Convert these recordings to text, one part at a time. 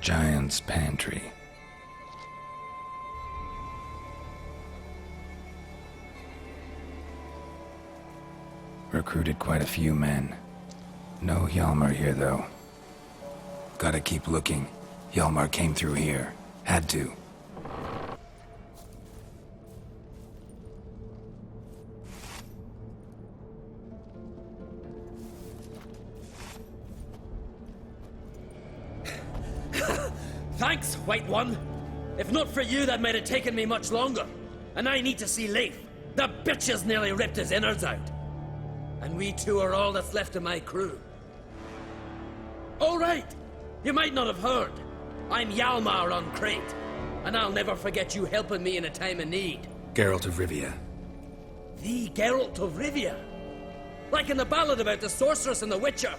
Giant's pantry. Recruited quite a few men. No Hjalmar here, though. Gotta keep looking. Hjalmar came through here. Had to. Thanks, White One. If not for you, that might have taken me much longer. And I need to see Leif. The bitch has nearly ripped his innards out. And we two are all that's left of my crew. All right. You might not have heard. I'm Hjalmar on Crete. And I'll never forget you helping me in a time of need. Geralt of Rivia. The Geralt of Rivia? Like in the ballad about the sorceress and the witcher.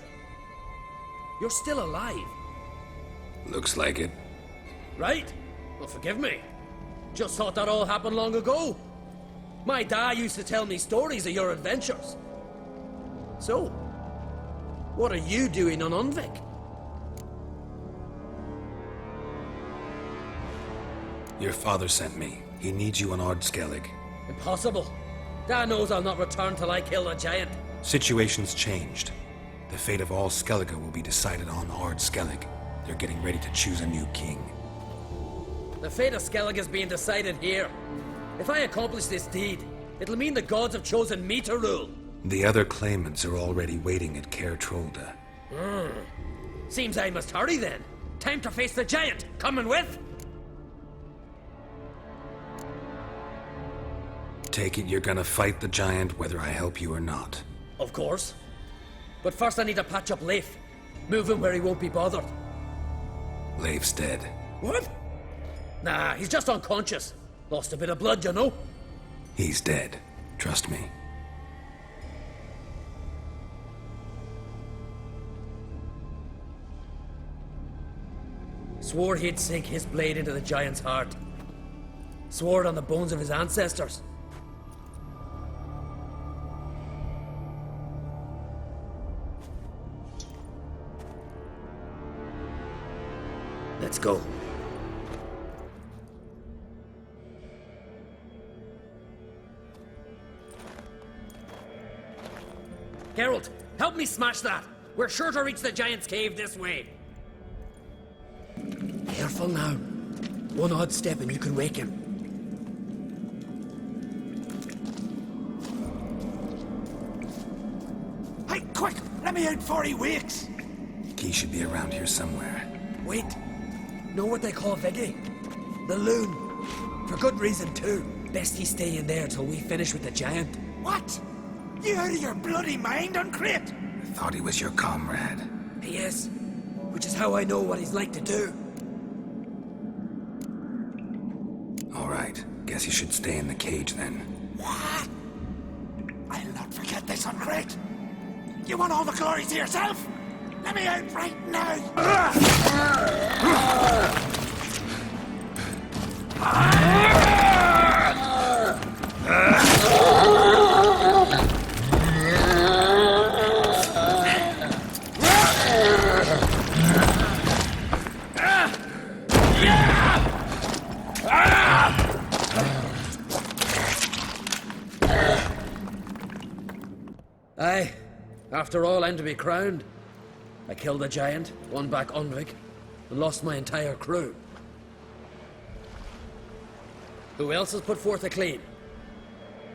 You're still alive. Looks like it. Right? Well, forgive me. Just thought that all happened long ago. My dad used to tell me stories of your adventures. So, what are you doing on Unvik? Your father sent me. He needs you on Skellige. Impossible. Dad knows I'll not return till I kill the giant. Situation's changed. The fate of all Skellige will be decided on Skellige. They're getting ready to choose a new king. The fate of Skellige is being decided here. If I accomplish this deed, it'll mean the gods have chosen me to rule. The other claimants are already waiting at Kaer Morhen. Seems I must hurry then. Time to face the giant. Coming with? Take it you're gonna fight the giant whether I help you or not. Of course. But first I need to patch up Leif. Move him where he won't be bothered. Leif's dead. What? Nah, he's just unconscious. Lost a bit of blood, you know. He's dead. Trust me. Swore he'd sink his blade into the giant's heart. Swore it on the bones of his ancestors. Let's go. Geralt, help me smash that. We're sure to reach the giant's cave this way. Careful now. One odd step and you can wake him. Hey, quick! Let me out before he wakes! Key should be around here somewhere. Wait. Know what they call Viggy? The loon. For good reason, too. Best he stay in there till we finish with the giant. What? You out of your bloody mind on Crete? I thought he was your comrade. He is. Which is how I know what he's like to do. Alright, guess you should stay in the cage then. What? I'll not forget this on Crete. You want all the glory to yourself? Let me out right now! Aye. After all, I'm to be crowned. I killed a giant, won back Unvik, and lost my entire crew. Who else has put forth a claim?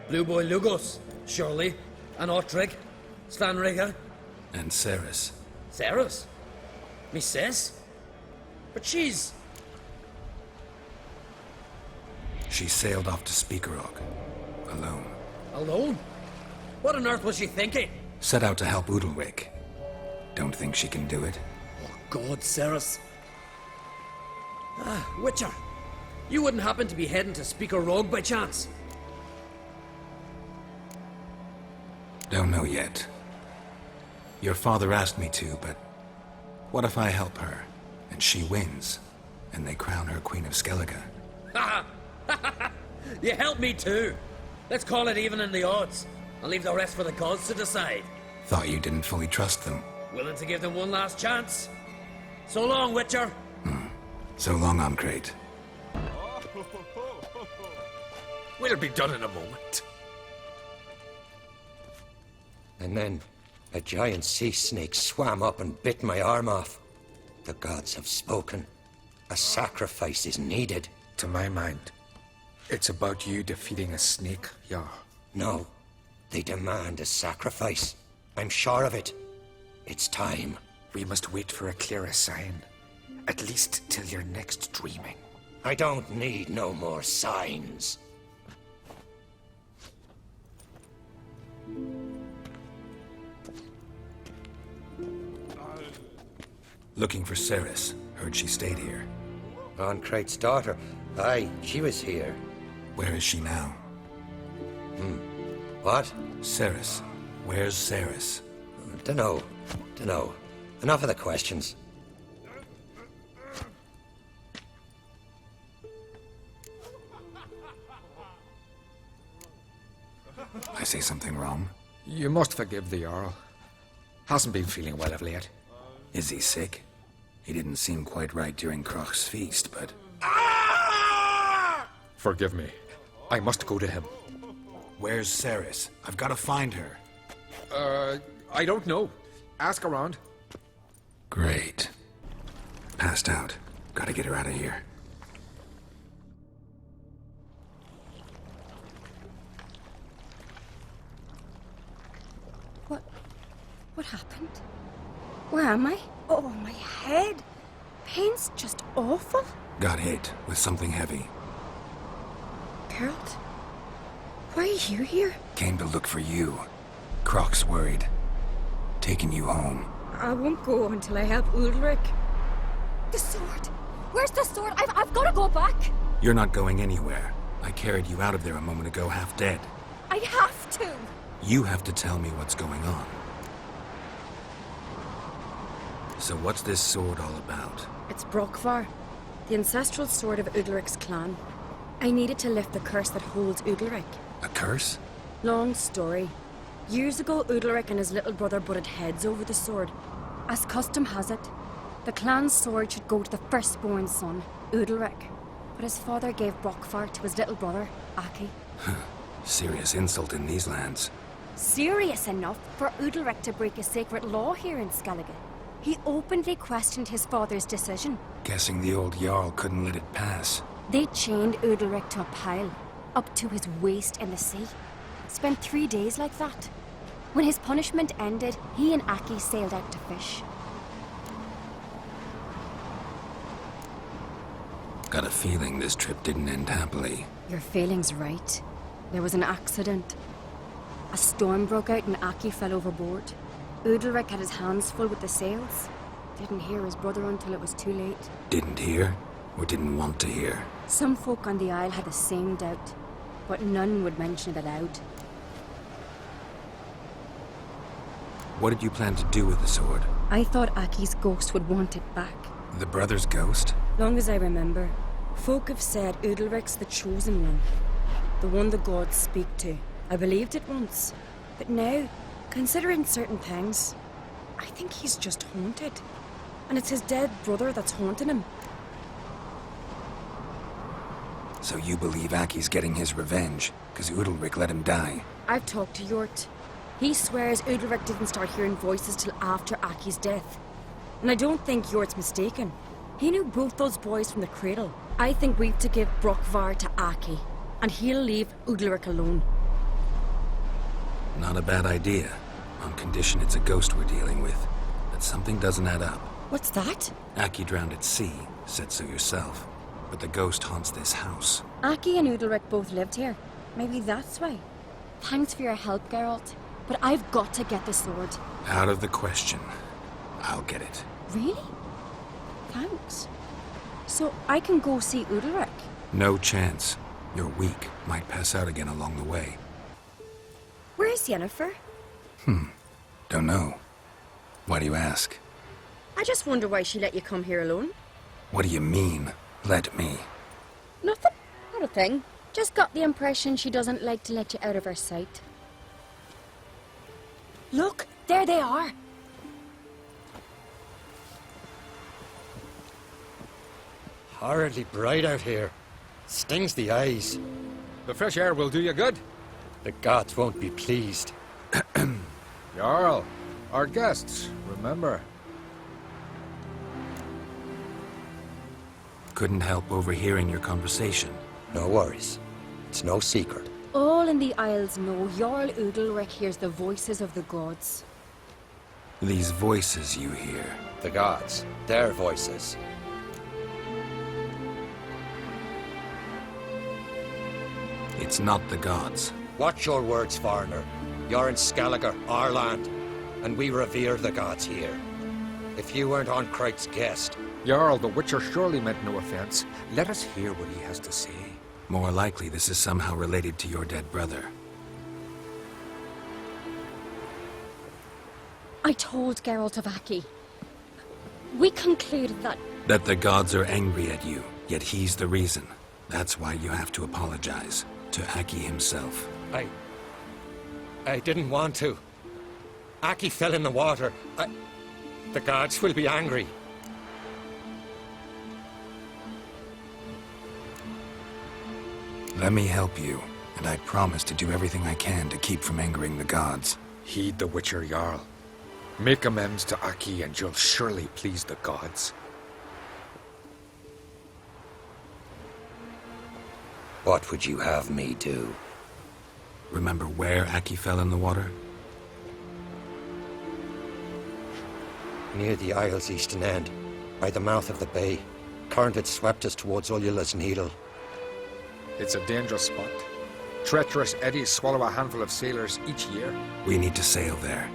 Blue Boy Lugos, surely, and Ottrig, Svanrigga. And Ceres. Ceres? Me sis? But she's... She sailed off to Speakerog. Alone. alone? What on earth was she thinking? Set out to help Udalric. Don't think she can do it. Oh, God, Ceres. Ah, Witcher. You wouldn't happen to be heading to Speaker Rogue by chance? Don't know yet. Your father asked me to, but what if I help her, and she wins, and they crown her Queen of Skellige? Ha ha! You helped me too. Let's call it even in the odds. I'll leave the rest for the gods to decide. Thought you didn't fully trust them. Willing to give them one last chance? So long, Witcher. So long, Ancrate. We'll be done in a moment. And then a giant sea snake swam up and bit my arm off. The gods have spoken. A sacrifice is needed. To my mind, it's about you defeating a snake, Jarl. No, they demand a sacrifice. I'm sure of it. It's time. We must wait for a clearer sign. At least till your next dreaming. I don't need no more signs. Looking for Ceres. Heard she stayed here. Ancrate's daughter. Aye, she was here. Where is she now? What? Ceres. Where's Ceres? Dunno. Enough of the questions. I say something wrong? You must forgive the Jarl. Hasn't been feeling well of late. Is he sick? He didn't seem quite right during Kroch's feast, but... Forgive me. I must go to him. Where's Ceres? I've got to find her. I don't know. Ask around. Great. Passed out. Gotta get her out of here. What happened? Where am I? Oh, my head. Pain's just awful. Got hit with something heavy. Geralt? Why are you here? Came to look for you. Kroch's worried. Taking you home. I won't go until I help Ulrich. The sword! Where's the sword? I've got to go back! You're not going anywhere. I carried you out of there a moment ago half dead. I have to! You have to tell me what's going on. So what's this sword all about? It's Brokvar, the ancestral sword of Udalric's clan. I needed to lift the curse that holds Udalric. A curse? Long story. Years ago, Udalric and his little brother butted heads over the sword. As custom has it, the clan's sword should go to the firstborn son, Udalric. But his father gave Brokvar to his little brother, Aki. Serious insult in these lands. Serious enough for Udalric to break a sacred law here in Skellige. He openly questioned his father's decision. Guessing the old Jarl couldn't let it pass. They chained Udalric to a pile, up to his waist in the sea. Spent 3 days like that. When his punishment ended, he and Aki sailed out to fish. Got a feeling this trip didn't end happily. Your feeling's right. There was an accident. A storm broke out and Aki fell overboard. Udalric had his hands full with the sails. Didn't hear his brother until it was too late. Didn't hear? Or didn't want to hear? Some folk on the Isle had the same doubt, but none would mention it aloud. What did you plan to do with the sword? I thought Aki's ghost would want it back. The brother's ghost? Long as I remember, folk have said Udalric's the chosen one. The one the gods speak to. I believed it once, but now, considering certain things, I think he's just haunted. And it's his dead brother that's haunting him. So you believe Aki's getting his revenge, because Udalric let him die? I've talked to Yort. He swears Udalric didn't start hearing voices till after Aki's death. And I don't think Yort's mistaken. He knew both those boys from the cradle. I think we've to give Brokvar to Aki, and he'll leave Udalric alone. Not a bad idea, on condition it's a ghost we're dealing with. But something doesn't add up. What's that? Aki drowned at sea, said so yourself. But the ghost haunts this house. Aki and Udalric both lived here. Maybe that's why. Thanks for your help, Geralt. But I've got to get the sword. Out of the question. I'll get it. Really? Thanks. So I can go see Udalric? No chance. You're weak. Might pass out again along the way. Where's Yennefer? Don't know. Why do you ask? I just wonder why she let you come here alone. What do you mean, let me? Nothing. Not a thing. Just got the impression she doesn't like to let you out of her sight. Look, there they are. horridly bright out here. Stings the eyes. The fresh air will do you good. The gods won't be pleased. Jarl, our guests, remember. Couldn't help overhearing your conversation. No worries. It's no secret. All in the Isles know Jarl Udalric hears the voices of the gods. These voices you hear. The gods. Their voices. It's not the gods. Watch your words, foreigner. You're in Skellige, our land, and we revere the gods here. If you weren't on Cright's guest... Jarl, the Witcher surely meant no offense. Let us hear what he has to say. More likely this is somehow related to your dead brother. I told Geralt of Aki. We concluded that... That the gods are angry at you, yet he's the reason. That's why you have to apologize. To Aki himself. I didn't want to. Aki fell in the water. The gods will be angry. Let me help you, and I promise to do everything I can to keep from angering the gods. Heed the Witcher, Jarl. Make amends to Aki and you'll surely please the gods. What would you have me do? Remember where Aki fell in the water? Near the Isle's eastern end, by the mouth of the bay. Current had swept us towards Ullula's Needle. It's a dangerous spot. Treacherous eddies swallow a handful of sailors each year. We need to sail there.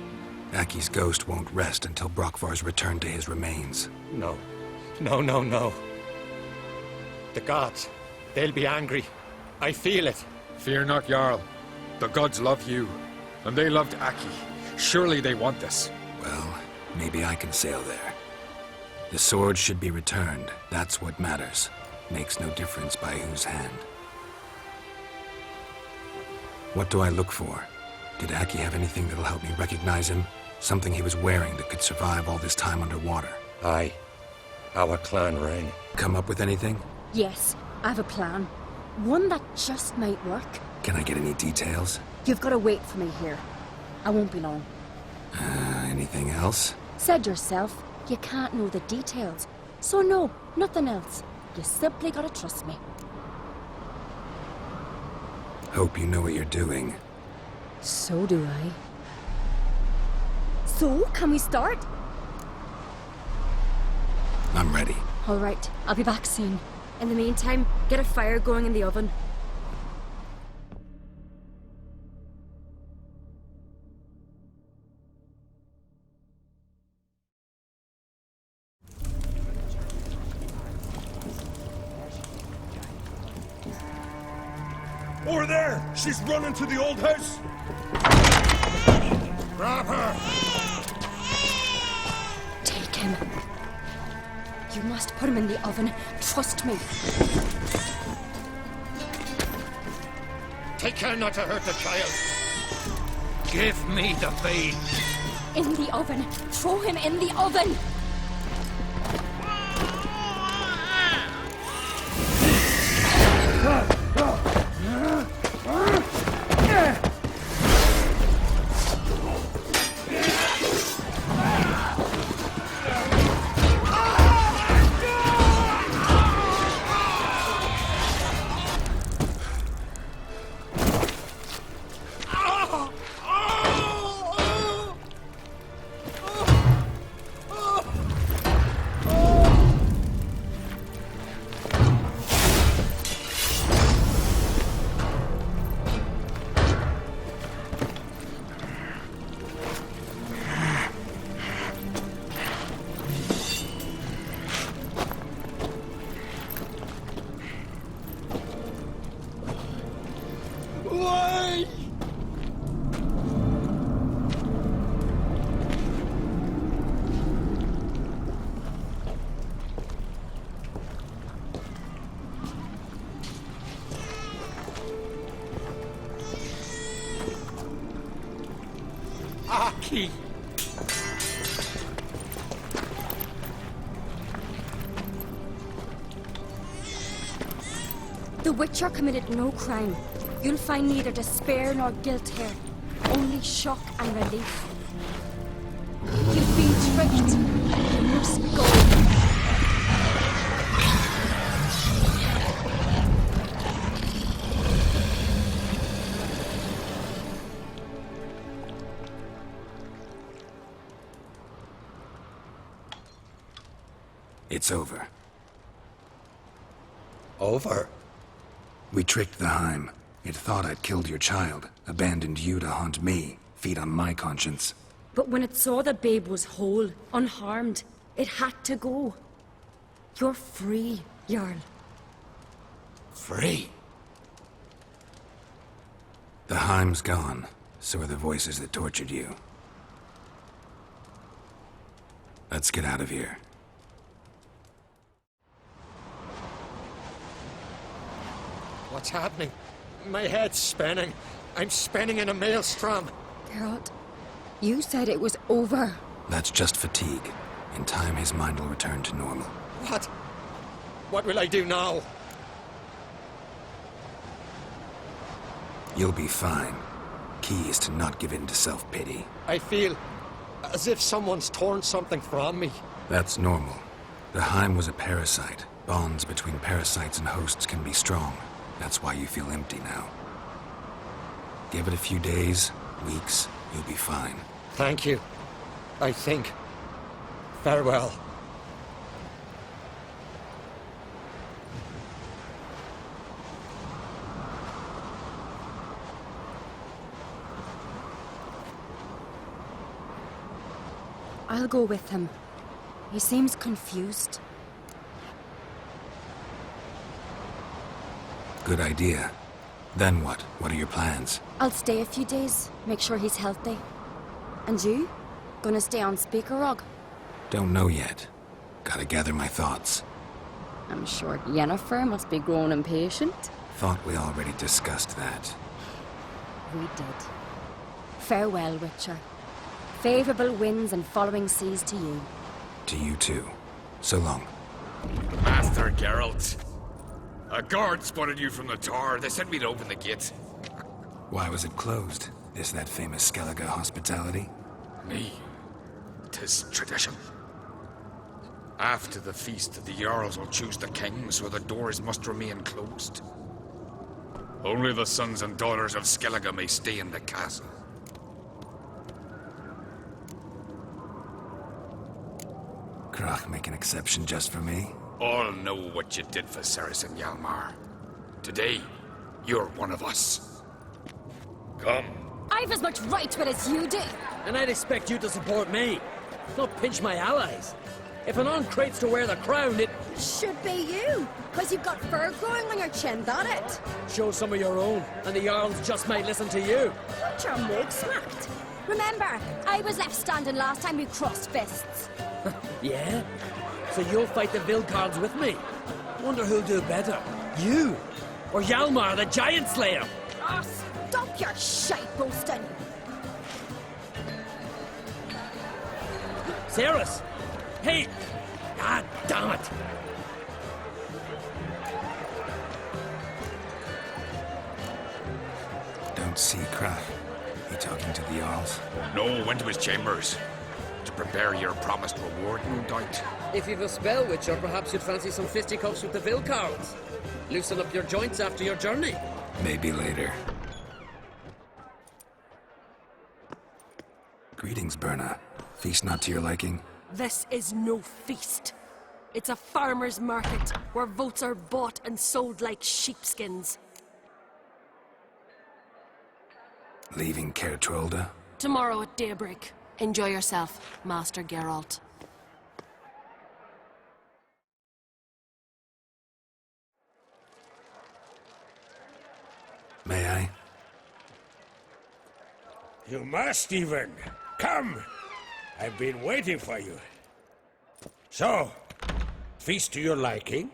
Aki's ghost won't rest until Brokvar's returned to his remains. No. No. The gods, they'll be angry. I feel it. Fear not, Jarl. The gods love you, and they loved Aki. Surely they want this. Well, maybe I can sail there. The sword should be returned. That's what matters. Makes no difference by whose hand. What do I look for? Did Aki have anything that'll help me recognize him? Something he was wearing that could survive all this time underwater? Aye. Our clan ring. Come up with anything? Yes, I have a plan. One that just might work. Can I get any details? You've got to wait for me here. I won't be long. Anything else? Said yourself, you can't know the details. So no, nothing else. You simply gotta trust me. Hope you know what you're doing. So do I. So, can we start? I'm ready. All right, I'll be back soon. In the meantime, get a fire going in the oven. Over there! She's running to the old house! Grab her! Take him. You must put him in the oven. Trust me. Take care not to hurt the child. Give me the babe. In the oven. Throw him in the oven. Aki! Witcher committed no crime. You'll find neither despair nor guilt here. Only shock and relief. You've been tricked. You must go. It's over. Over? We tricked the Heim. It thought I'd killed your child, abandoned you to haunt me, feed on my conscience. But when it saw the babe was whole, unharmed, it had to go. You're free, Jarl. Free? The Heim's gone, so are the voices that tortured you. Let's get out of here. What's happening? My head's spinning. I'm spinning in a maelstrom. Geralt, you said it was over. That's just fatigue. In time, his mind will return to normal. What? What will I do now? You'll be fine. Key is to not give in to self-pity. I feel as if someone's torn something from me. That's normal. The Heim was a parasite. Bonds between parasites and hosts can be strong. That's why you feel empty now. Give it a few days, weeks, you'll be fine. Thank you. I think. Farewell. I'll go with him. He seems confused. Good idea. Then what? What are your plans? I'll stay a few days, make sure he's healthy. And you? Gonna stay on Speaker Rog? Don't know yet. Gotta gather my thoughts. I'm sure Yennefer must be grown impatient. Thought we already discussed that. We did. Farewell, Witcher. Favorable winds and following seas to you. To you too. So long. Master Geralt. A guard spotted you from the tower. They sent me to open the gate. Why was it closed? Is that famous Skellige hospitality? Me. 'Tis tradition. After the feast, the Jarls will choose the king, so the doors must remain closed. Only the sons and daughters of Skellige may stay in the castle. Krach make an exception just for me? All know what you did for Saracen Hjalmar. Today, you're one of us. Come. I've as much right to it as you do. And I'd expect you to support me, not pinch my allies. If an on-crate's to wear the crown, it... Should be you, because you've got fur growing on your chin, that it? Show some of your own, and the Jarls just might listen to you. Got your mug smacked. Remember, I was left standing last time we crossed fists. Yeah? So you'll fight the Vilcards with me? Wonder who'll do better, you or Hjalmar the Giant Slayer? Oh, stop your shite boasting. Ceres! Hey! Ah, damn it! Don't see Krach. He talking to the Jarls? No, went to his chambers. To prepare your promised reward, no doubt. If you've a spell, Witcher, perhaps you'd fancy some fisticuffs with the Vilcards. Loosen up your joints after your journey. Maybe later. Greetings, Berna. Feast not to your liking? This is no feast. It's a farmer's market where votes are bought and sold like sheepskins. Leaving Kaer Trolda? Tomorrow at daybreak. Enjoy yourself, Master Geralt. May I? You must even. Come! I've been waiting for you. So, feast to your liking?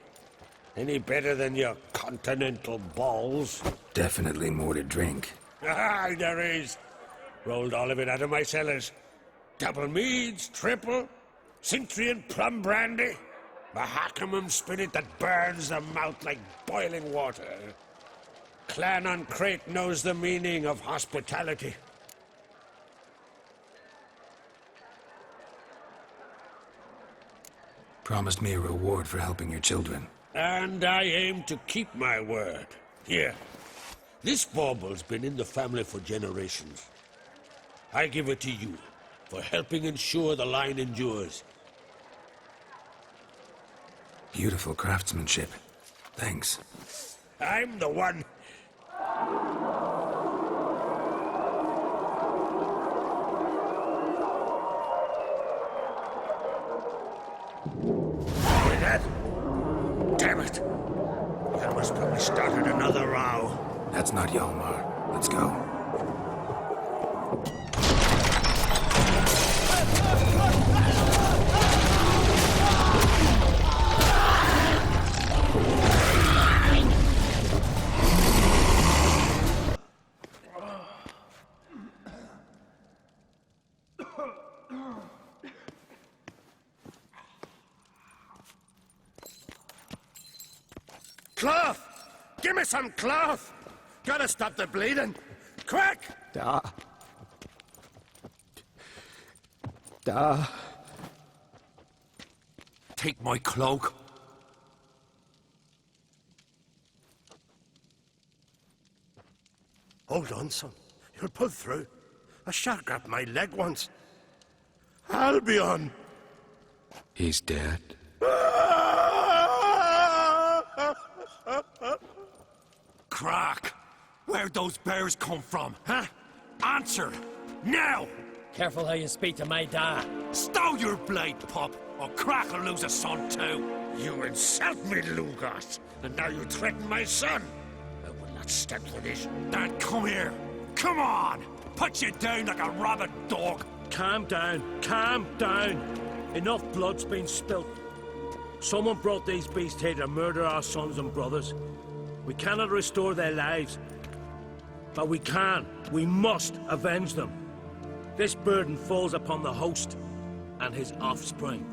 Any better than your continental balls? Definitely more to drink. Ah, there is. Rolled all of it out of my cellars. Double meads, triple, Cintrian plum brandy. Mahakimum spirit that burns the mouth like boiling water. Clan on Crate knows the meaning of hospitality. Promised me a reward for helping your children. And I aim to keep my word. Here. This bauble's been in the family for generations. I give it to you for helping ensure the line endures. Beautiful craftsmanship. Thanks. I'm the one. Hear that? Damn it! That must probably started another row. That's not Hjalmar. Let's go. Cloth! Give me some cloth! Gotta stop the bleeding! Quick! Da. Take my cloak. Hold on, son. You'll pull through. A shark grabbed my leg once. Albion! He's dead. Crack! Where'd those bears come from, huh? Answer! Now! Careful how you speak to my dad. Stow your blade, pup, or Crack will lose a son too! You insult me, Lugas, and now you threaten my son! I will not stand for this. Dad, come here! Come on! Put you down like a rabid dog! Calm down, calm down! Enough blood's been spilt. Someone brought these beasts here to murder our sons and brothers. We cannot restore their lives. But we must avenge them. This burden falls upon the host and his offspring.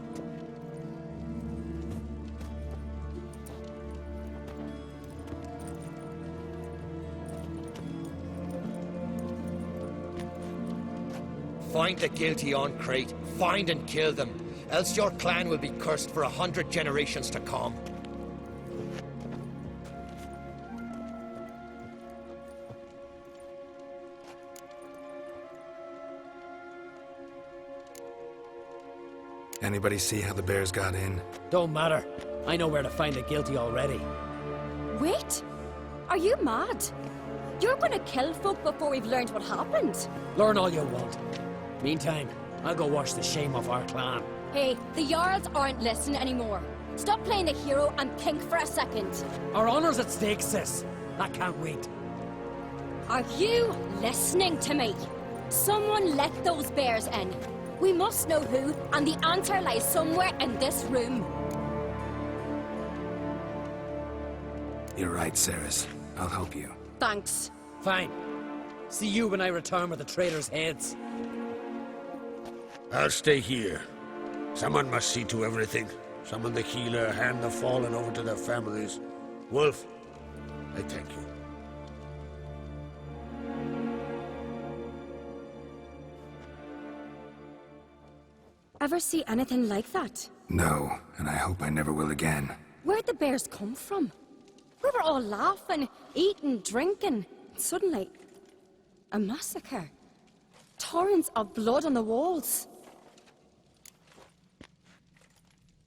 Find the guilty on Crate. Find and kill them. Else your clan will be cursed for 100 generations to come. Anybody see how the bears got in? Don't matter. I know where to find the guilty already. Wait! Are you mad? You're gonna kill folk before we've learned what happened. Learn all you want. Meantime, I'll go wash the shame off our clan. Hey, the Jarls aren't listening anymore. Stop playing the hero and think for a second. Our honor's at stake, sis. I can't wait. Are you listening to me? Someone let those bears in. We must know who, and the answer lies somewhere in this room. You're right, Ceres. I'll help you. Thanks. Fine. See you when I return with the traitors' heads. I'll stay here. Someone must see to everything. Summon the healer, hand the fallen over to their families. Wolf, I thank you. Ever see anything like that? No, and I hope I never will again. Where'd the bears come from? We were all laughing, eating, drinking. Suddenly, a massacre. Torrents of blood on the walls.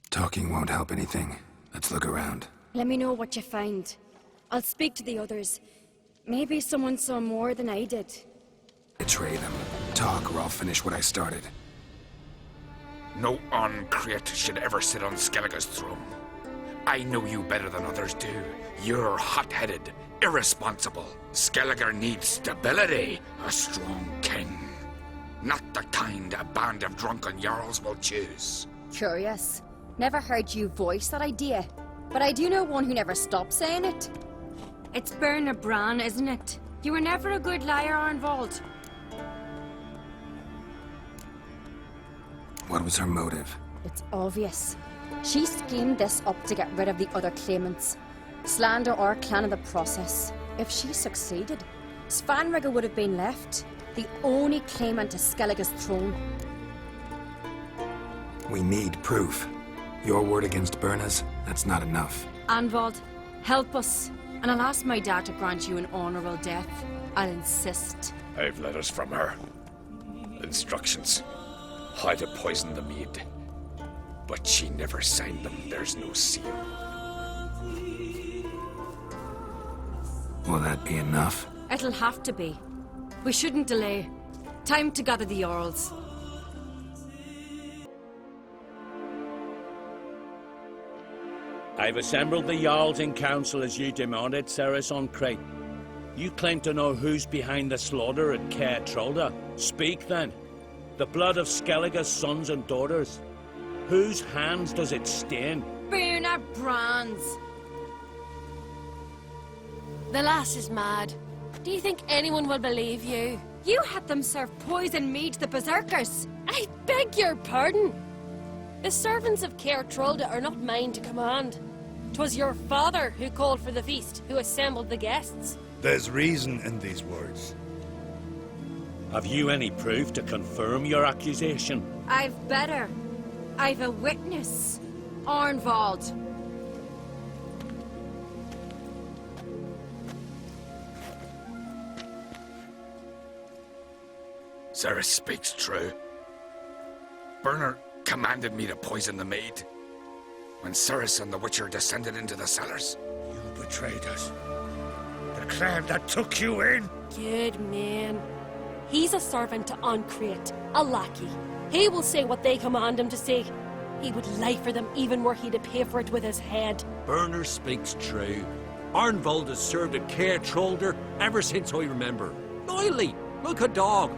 Talking won't help anything. Let's look around. Let me know what you find. I'll speak to the others. Maybe someone saw more than I did. Betray them. Talk or I'll finish what I started. No on-Crate should ever sit on Skellige's throne. I know you better than others do. You're hot-headed, irresponsible. Skellige needs stability, a strong king. Not the kind a band of drunken jarls will choose. Curious. Never heard you voice that idea. But I do know one who never stops saying it. It's Bernard Bran, isn't it? You were never a good liar, Arnvald. What was her motive? It's obvious. She schemed this up to get rid of the other claimants, slander our clan in the process. If she succeeded, Svanrigga would have been left, the only claimant to Skellige's throne. We need proof. Your word against Birna's, that's not enough. Anvald, help us, and I'll ask my dad to grant you an honourable death. I'll insist. I've letters from her. Instructions. How to poison the mead. But she never signed them. There's no seal. Will that be enough? It'll have to be. We shouldn't delay. Time to gather the Jarls. I've assembled the Jarls in council as you demanded, Ceres on Crate. You claim to know who's behind the slaughter at Kaer Trolda. Speak then. The blood of Skellige's sons and daughters. Whose hands does it stain? Birna Brands. The lass is mad. Do you think anyone will believe you? You had them serve poison mead to the berserkers. I beg your pardon. The servants of Kaer Trolda are not mine to command. 'Twas your father who called for the feast, who assembled the guests. There's reason in these words. Have you any proof to confirm your accusation? I've better. I've a witness. Arnvald. Ceres speaks true. Birna commanded me to poison the maid. When Ceres and the Witcher descended into the cellars. You betrayed us. The clan that took you in. Good man. He's a servant to Ancrate, a lackey. He will say what they command him to say. He would lie for them even were he to pay for it with his head. Birna speaks true. Arnvald has served at Kaer Trolda ever since I remember. Loyally, like a dog.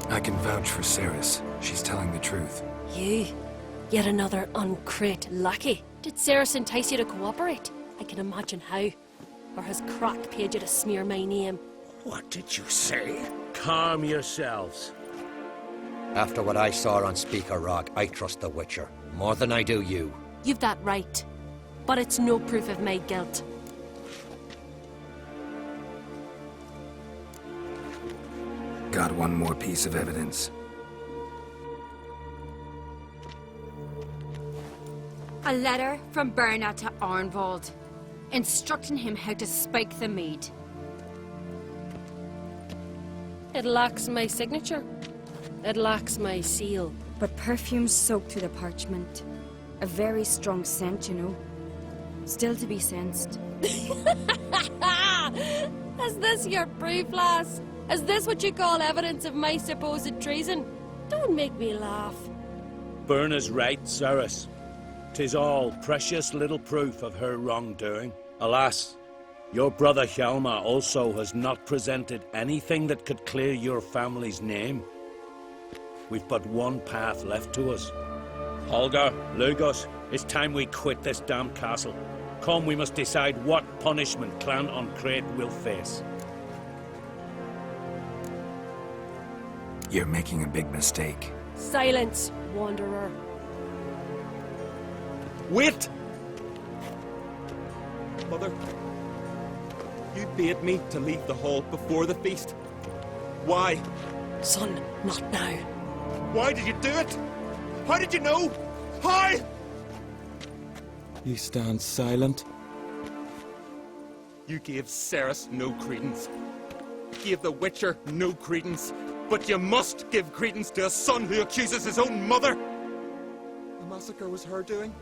I can vouch for Ceres. She's telling the truth. You? Yet another Ancrate lackey? Did Ceres entice you to cooperate? I can imagine how. Or has Crack paid you to smear my name? What did you say? Calm yourselves. After what I saw on Speaker Rock, I trust the Witcher. More than I do you. You've that right. But it's no proof of my guilt. Got one more piece of evidence. A letter from Birna to Arnvald, instructing him how to spike the mead. It lacks my signature. It lacks my seal. But perfume soaked through the parchment. A very strong scent, you know. Still to be sensed. Is this your proof, lass? Is this what you call evidence of my supposed treason? Don't make me laugh. Birna's right, Ceres. 'Tis all precious little proof of her wrongdoing. Alas, your brother Hjalmar also has not presented anything that could clear your family's name. We've but one path left to us. Holger, Lugos, it's time we quit this damn castle. Come, we must decide what punishment Clan Ancrate will face. You're making a big mistake. Silence, wanderer. Wait! Mother, you bade me to leave the hall before the feast. Why? Son, not now. Why did you do it? How did you know? How? You stand silent. You gave Ceres no credence. Gave the Witcher no credence. But you must give credence to a son who accuses his own mother. The massacre was her doing.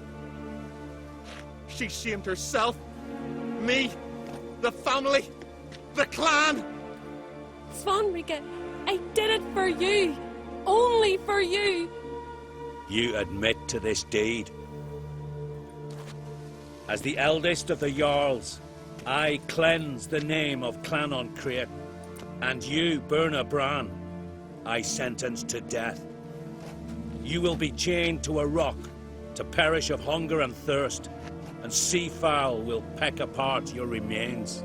She shamed herself, me, the family, the clan. Svanrigga, I did it for you. Only for you. You admit to this deed. As the eldest of the Jarls, I cleanse the name of Clan Ancrate, and you, Birna Bran, I sentence to death. You will be chained to a rock to perish of hunger and thirst, and sea fowl will peck apart your remains.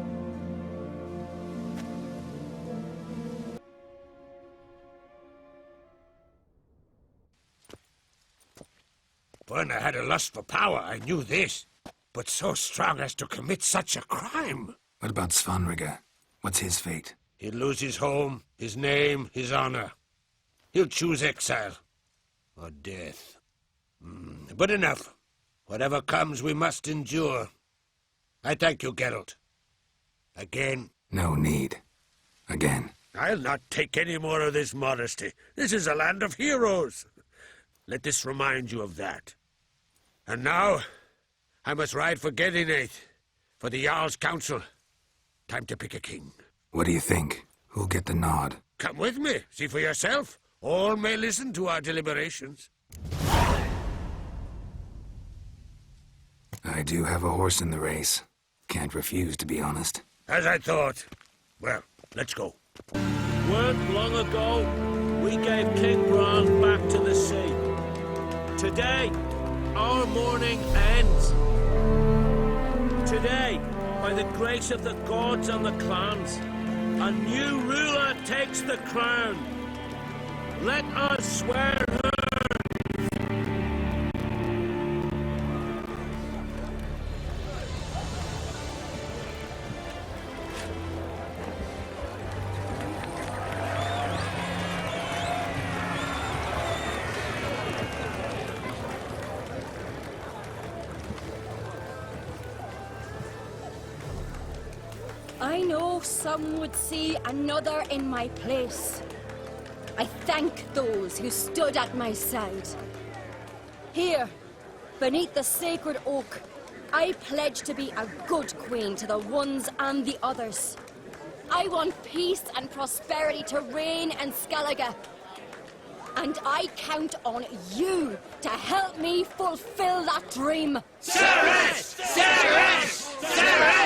Werner had a lust for power, I knew this. But so strong as to commit such a crime. What about Svanrige? What's his fate? He'll lose his home, his name, his honor. He'll choose exile. Or death. But enough. Whatever comes, we must endure. I thank you, Geralt. Again. No need. Again. I'll not take any more of this modesty. This is a land of heroes. Let this remind you of that. And now, I must ride for Gedinate, for the Jarl's council. Time to pick a king. What do you think? Who'll get the nod? Come with me, see for yourself. All may listen to our deliberations. I do have a horse in the race. Can't refuse, to be honest. As I thought. Well, let's go. Weren't long ago, we gave King Bran back to the sea. Today, our mourning ends. Today, by the grace of the gods and the clans, a new ruler takes the crown. Let us swear her. I know some would see another in my place. I thank those who stood at my side. Here, beneath the sacred oak, I pledge to be a good queen to the ones and the others. I want peace and prosperity to reign in Skellige. And I count on you to help me fulfill that dream. Sarah! Sarah! Sarah!